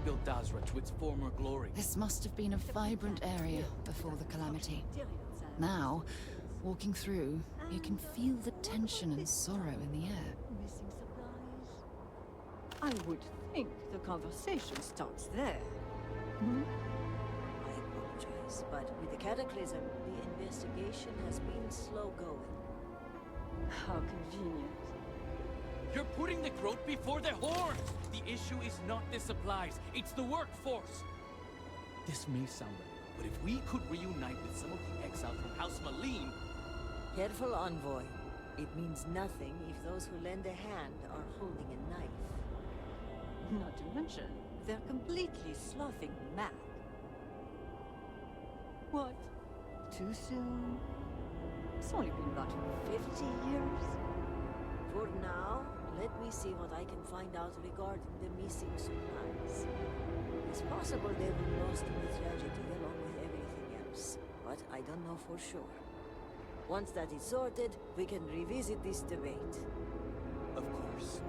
rebuilt Dazra to its former glory. This must have been a vibrant area before the calamity. Now, walking through, you can feel the tension and sorrow in the air. Missing supplies? I would think the conversation starts there. I apologize, but with the cataclysm, the investigation has been slow going. How convenient. You're putting the growth before the horns! The issue is not the supplies, it's the workforce! This may sound right, but if we could reunite with some of the exiles from House Malim... Careful, envoy. It means nothing if those who lend a hand are holding a knife. Not to mention, they're completely sloughing mad. What? Too soon? It's only been about 50 years. For now, let me see what I can find out regarding the missing supplies. It's possible they were lost in the tragedy along with everything else, but I don't know for sure. Once that is sorted, we can revisit this debate. Of course.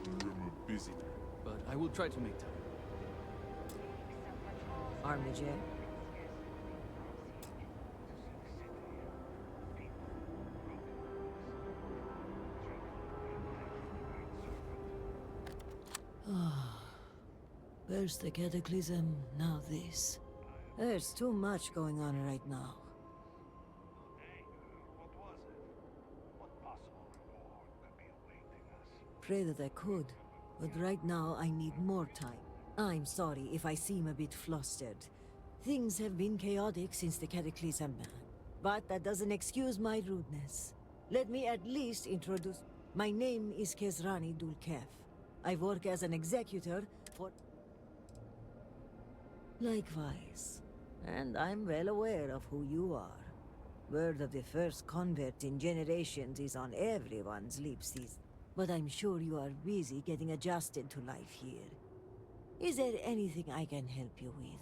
I'm a busy man. But I will try to make time. Armiger? First the cataclysm, now this. There's too much going on right now. What was it? What possible reward could be awaiting us? Pray that I could, but right now I need more time. I'm sorry if I seem a bit flustered. Things have been chaotic since the cataclysm, but that doesn't excuse my rudeness. Let me at least introduce... My name is Kezrani Dulkef. I work as an executor for... Likewise. And I'm well aware of who you are. Word of the first convert in generations is on everyone's lips these... But I'm sure you are busy getting adjusted to life here. Is there anything I can help you with?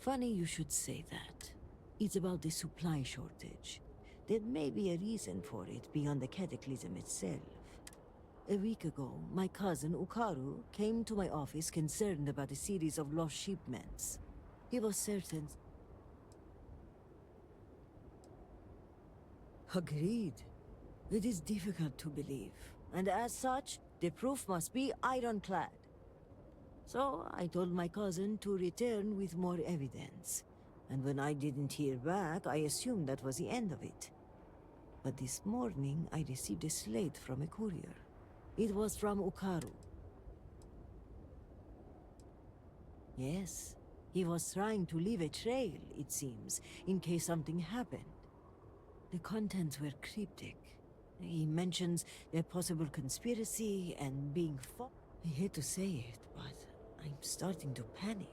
Funny you should say that. It's about the supply shortage. There may be a reason for it beyond the cataclysm itself. A week ago, my cousin Ukaru came to my office concerned about a series of lost shipments. He was certain... Agreed. It is difficult to believe, and as such, the proof must be ironclad. So I told my cousin to return with more evidence, and when I didn't hear back, I assumed that was the end of it. But this morning, I received a slate from a courier. It was from Ukaru. Yes, he was trying to leave a trail, it seems, in case something happened. The contents were cryptic. He mentions a possible conspiracy and being fought. I hate to say it, but I'm starting to panic.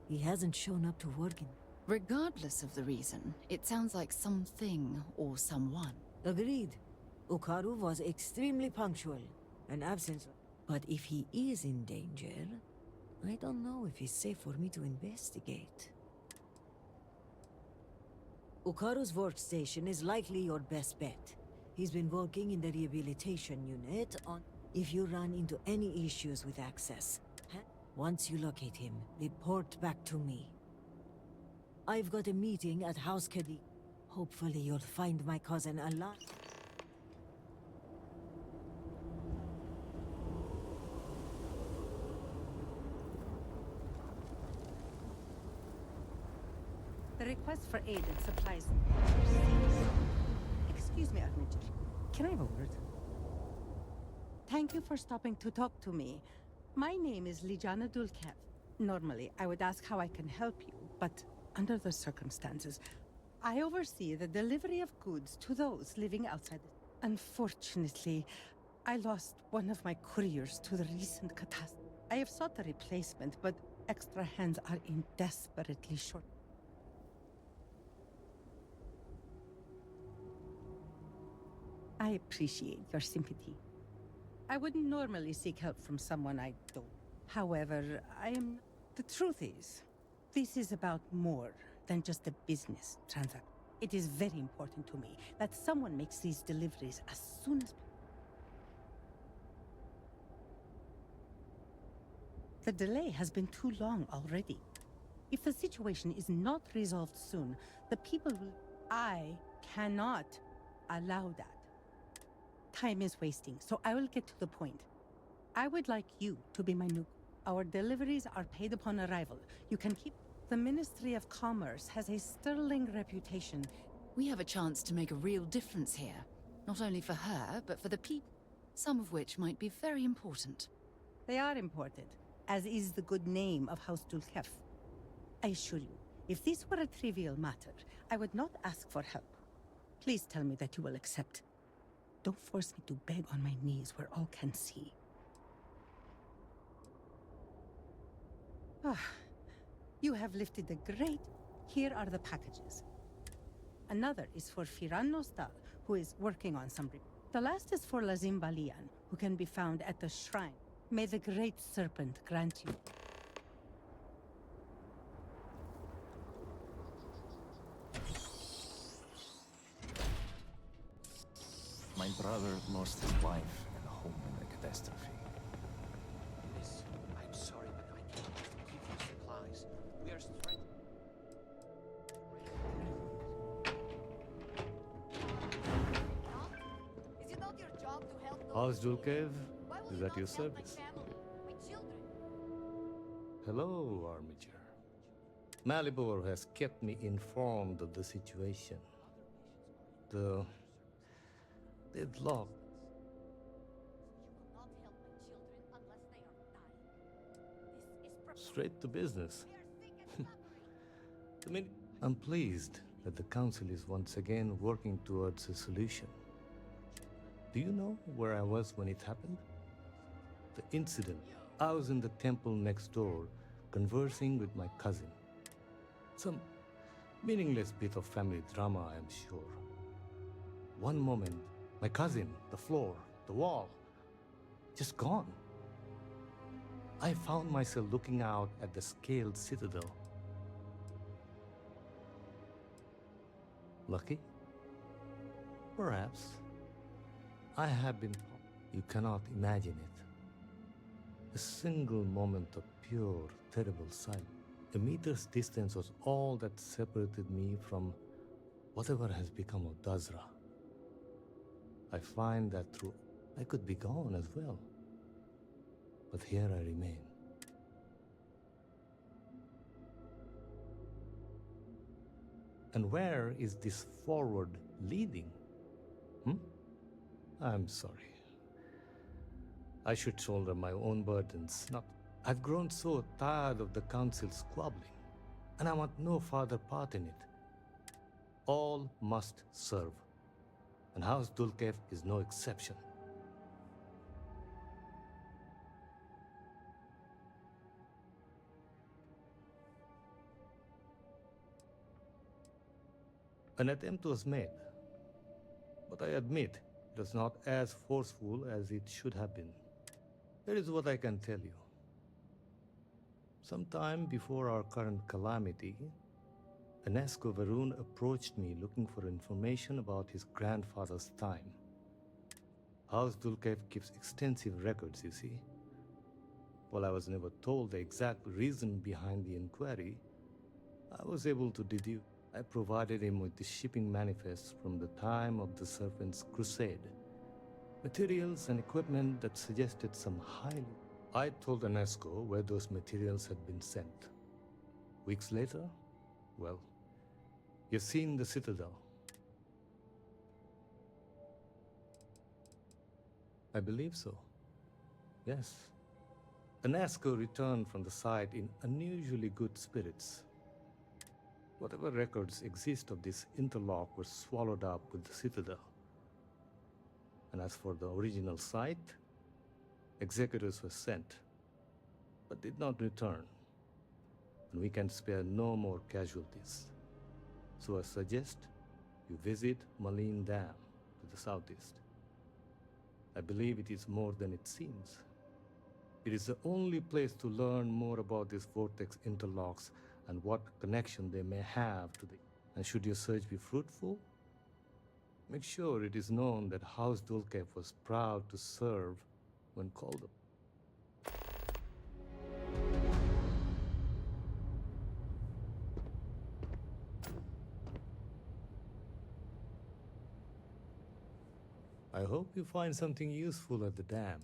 He hasn't shown up to work in... Regardless of the reason, it sounds like something or someone. Agreed. Ukaru was extremely punctual, and absent. But if he is in danger, I don't know if it's safe for me to investigate. Ukaru's workstation is likely your best bet. He's been working in the rehabilitation unit on... If you run into any issues with access, once you locate him, report back to me. I've got a meeting at House Kadi. Hopefully you'll find my cousin alive. The request for aid and supplies. Excuse me, Armiger. Can I have a word? Thank you for stopping to talk to me. My name is Lijana Dulkev. Normally, I would ask how I can help you, but under the circumstances, I oversee the delivery of goods to those living outside the... Unfortunately, I lost one of my couriers to the recent catastrophe. I have sought a replacement, but extra hands are in desperately short. I appreciate your sympathy. I wouldn't normally seek help from someone I don't. However, I am... The truth is, this is about more than just a business transaction. It is very important to me that someone makes these deliveries as soon as The delay has been too long already. If the situation is not resolved soon, the people will... I cannot allow that. Time is wasting, so I will get to the point. I would like you to be my new... Our deliveries are paid upon arrival. You can keep... The Ministry of Commerce has a sterling reputation. We have a chance to make a real difference here. Not only for her, but for the people. Some of which might be very important. They are important, as is the good name of House Dulkef. I assure you, if this were a trivial matter, I would not ask for help. Please tell me that you will accept. Don't force me to beg on my knees where all can see. Ah, you have lifted the great... Here are the packages. Another is for Firan Nostal, who is working on some... The last is for Lazim Balian, who can be found at the shrine. May the great serpent grant you... My brother lost his wife and home in the catastrophe. Miss, I'm sorry, but I cannot give you supplies. We are stranded. Is it not your job to help those How's in need? Dulkev? Why will Is you that not your help my service? family, my children? Hello, Armiger. Malibor has kept me informed of the situation. The deadlock. You will not help my children unless they are dying. This is preposterous. Straight to business. We are sick and suffering. I mean, I'm pleased that the council is once again working towards a solution. Do you know where I was when it happened? The incident. I was in the temple next door, conversing with my cousin. Some meaningless bit of family drama, I am sure. One moment, my cousin, the floor, the wall, just gone. I found myself looking out at the scaled citadel. Lucky? Perhaps. I have been... You cannot imagine it. A single moment of pure, terrible sight. A meter's distance was all that separated me from whatever has become of Dazra. I find that through... I could be gone as well. But here I remain. And where is this forward leading? I'm sorry. I should shoulder my own burdens, not... I've grown so tired of the council squabbling, and I want no further part in it. All must serve, and House Dulkev is no exception. An attempt was made, but I admit it was not as forceful as it should have been. Here is what I can tell you. Sometime before our current calamity, Enesco Varun approached me looking for information about his grandfather's time. House Dulkev keeps extensive records, you see. While I was never told the exact reason behind the inquiry, I was able to deduce. I provided him with the shipping manifest from the time of the Serpent's Crusade. Materials and equipment that suggested some highly... I told Enesco where those materials had been sent. Weeks later, well, you've seen the Citadel. I believe so. Yes. Enesco returned from the site in unusually good spirits. Whatever records exist of this interlock were swallowed up with the Citadel. And as for the original site, executors were sent, but did not return. And we can spare no more casualties. So I suggest you visit Malin Dam to the southeast. I believe it is more than it seems. It is the only place to learn more about these vortex interlocks and what connection they may have to the... And should your search be fruitful, make sure it is known that House Dulcev was proud to serve when called up. I hope you find something useful at the dam.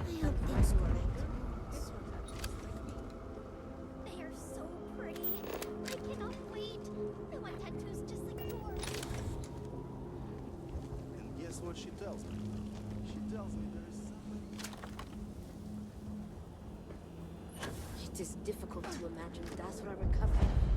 I hope things work. They are so pretty. I cannot wait. I want tattoos just like yours. And guess what she tells me? She tells me there is somebody. It is difficult to imagine Dasra recovering